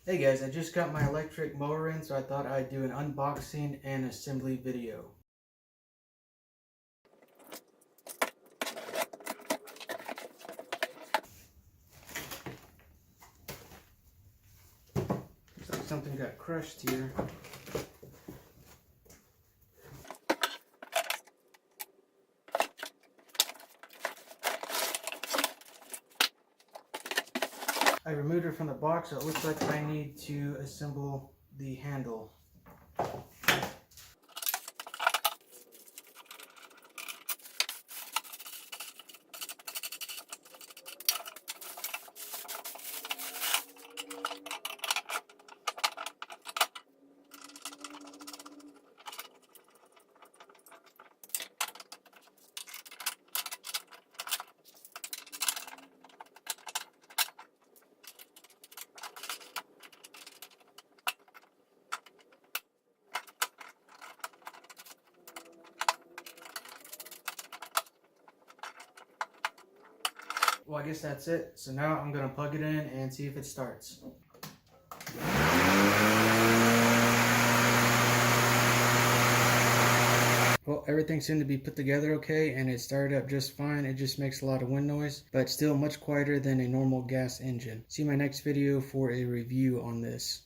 Hey guys, I just got my electric mower in, so I thought I'd do an unboxing and assembly video. Looks like something got crushed here. I removed her from the box, so it looks like I need to assemble the handle. Well, I guess that's it. So now I'm going to plug it in and see if it starts. Well, everything seemed to be put together okay, and it started up just fine. It just makes a lot of wind noise, but still much quieter than a normal gas engine. See my next video for a review on this.